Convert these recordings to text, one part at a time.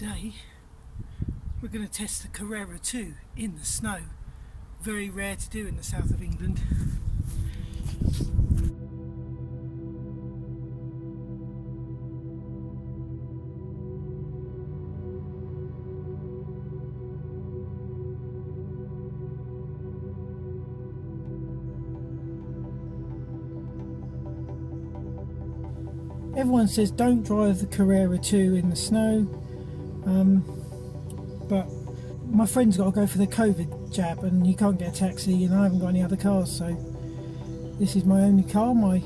Today we're going to test the Carrera2 in the snow. Very rare to do in the south of England. Everyone says don't drive the Carrera2 in the snow, but my friend's got to go for the COVID jab and he can't get a taxi and I haven't got any other cars, so this is my only car, my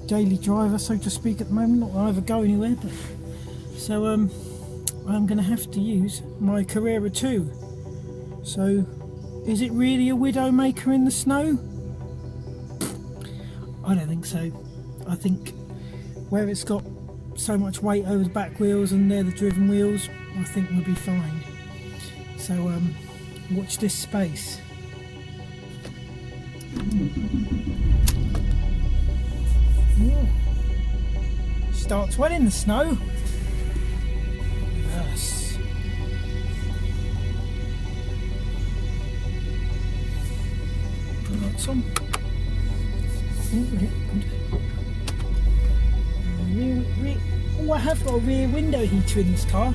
daily driver, so to speak, at the moment. Not that I ever go anywhere, but so I'm going to have to use my Carrera2. So is it really a widow maker in the snow? I don't think so. I think where it's got so much weight over the back wheels and they're the driven wheels, I think we'll be fine. So watch this space. Ooh. Starts well in the snow. Yes. Put lights on. Oh, I have got a rear window heater in this car.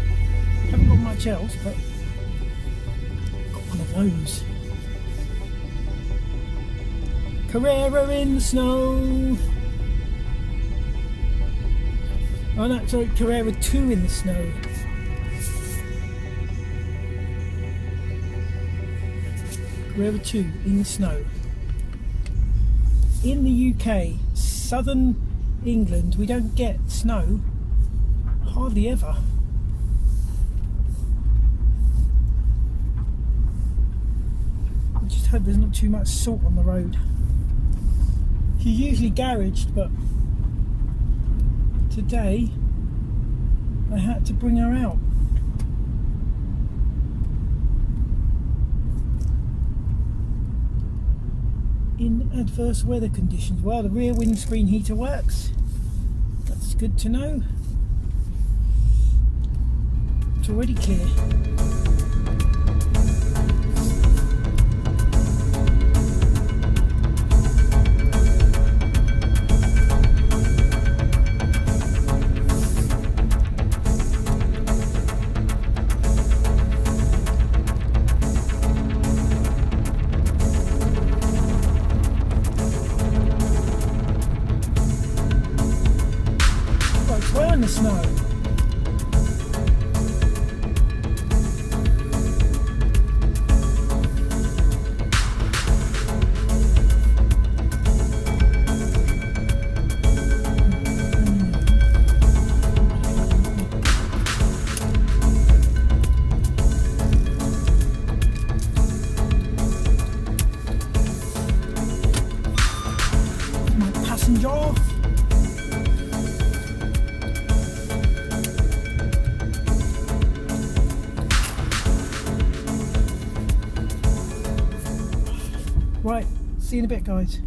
Haven't got much else, but got one of those. Carrera in the snow. Oh no, sorry, Carrera2 in the snow. Carrera2 in the snow. In the UK, southern England, we don't get snow hardly ever. I just hope there's not too much salt on the road. She's usually garaged, but today I had to bring her out. In adverse weather conditions. Well, the rear windscreen heater works. That's good to know. It's already clear. Well in the snow. My passenger. Right, see you in a bit, guys.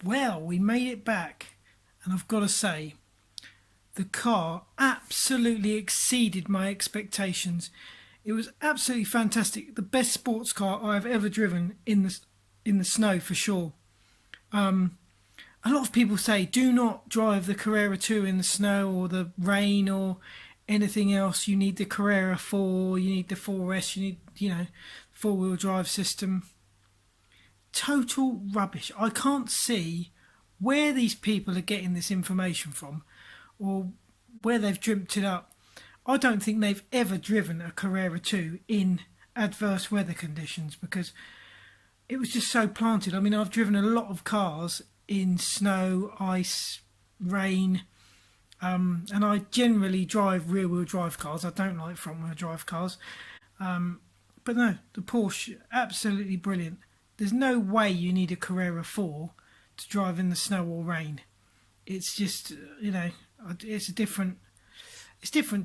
Well, we made it back, and I've got to say, the car absolutely exceeded my expectations. It was absolutely fantastic. The best sports car I've ever driven in the snow, for sure. A lot of people say do not drive the Carrera2 in the snow or the rain or anything else. You need the Carrera 4, you need the 4S, you need, four-wheel drive system. Total rubbish. I can't see where these people are getting this information from or where they've dreamt it up. I don't think they've ever driven a Carrera2 in adverse weather conditions, because it was just so planted. I mean, I've driven a lot of cars in snow, ice, rain, and I generally drive rear-wheel drive cars. I don't like front-wheel drive cars, but no, the Porsche, absolutely brilliant. There's no way you need a Carrera 4 to drive in the snow or rain. It's just, it's different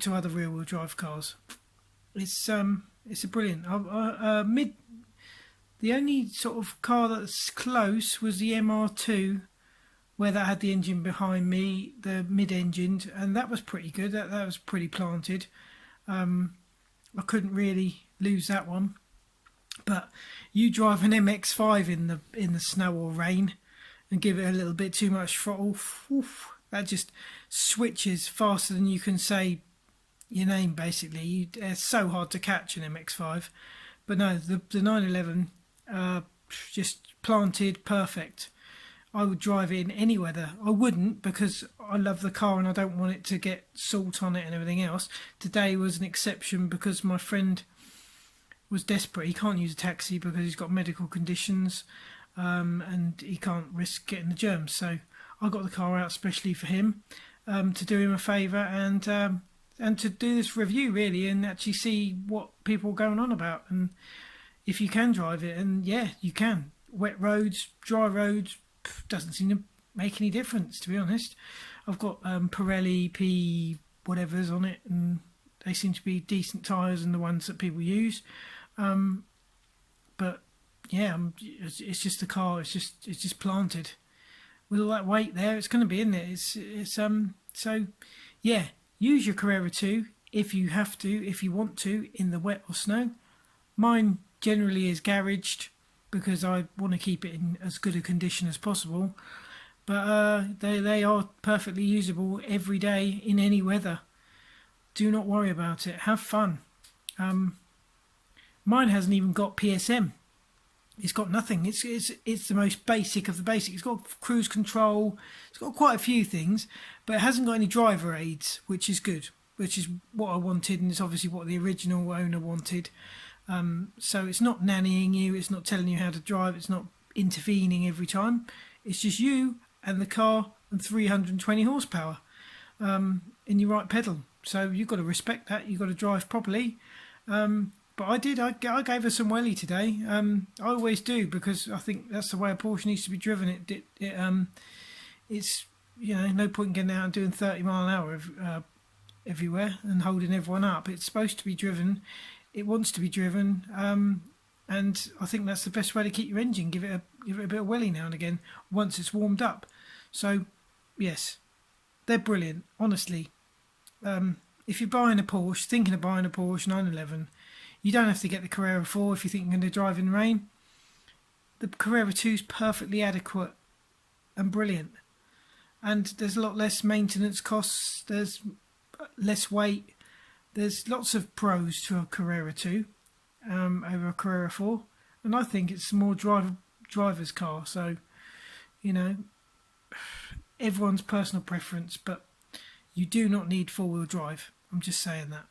to other rear-wheel drive cars. It's a brilliant. The only sort of car that's close was the MR2, where that had the engine behind me, the mid-engined, and that was pretty good. That was pretty planted. I couldn't really lose that one. But you drive an MX-5 in the snow or rain and give it a little bit too much throttle, oof, that just switches faster than you can say your name. Basically, it's so hard to catch an MX-5. But no, the 911 just planted perfect. I would drive it in any weather. I wouldn't, because I love the car and I don't want it to get salt on it and everything else. Today was an exception because my friend was desperate. He can't use a taxi because he's got medical conditions, and he can't risk getting the germs. So I got the car out especially for him, to do him a favour and to do this review really and actually see what people are going on about and if you can drive it. And yeah, you can. Wet roads, dry roads, doesn't seem to make any difference, to be honest. I've got Pirelli P whatever's on it, and they seem to be decent tyres and the ones that people use. But yeah, it's just the car. It's just planted with all that weight there. It's going to be in there. So yeah, use your Carrera2 if you have to, if you want to, in the wet or snow. Mine generally is garaged because I want to keep it in as good a condition as possible. But they are perfectly usable every day in any weather. Do not worry about it. Have fun. Mine hasn't even got PSM. It's got nothing. It's the most basic of the basic. It's got cruise control. It's got quite a few things, but it hasn't got any driver aids, which is good. Which is what I wanted, and it's obviously what the original owner wanted. So it's not nannying you. It's not telling you how to drive. It's not intervening every time. It's just you and the car and 320 horsepower in your right pedal. So you've got to respect that. You've got to drive properly. But I did. I gave her some welly today. I always do because I think that's the way a Porsche needs to be driven. It's no point in getting out and doing 30 mile an hour everywhere and holding everyone up. It's supposed to be driven. It wants to be driven. And I think that's the best way to keep your engine. Give it a bit of welly now and again once it's warmed up. So yes, they're brilliant. Honestly, if you're buying a Porsche, thinking of buying a Porsche 911. You don't have to get the Carrera 4 if you think you're going to drive in rain. The Carrera 2 is perfectly adequate and brilliant. And there's a lot less maintenance costs. There's less weight. There's lots of pros to a Carrera 2 over a Carrera 4. And I think it's a more driver's car. So, everyone's personal preference. But you do not need four-wheel drive. I'm just saying that.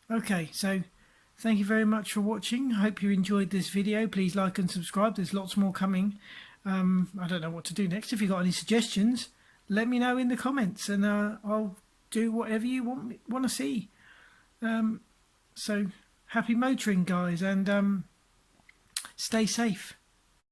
Okay, so thank you very much for watching. I hope you enjoyed this video. Please like and subscribe. There's lots more coming. I don't know what to do next. If you've got any suggestions, let me know in the comments and I'll do whatever you want to see. So happy motoring, guys, and stay safe.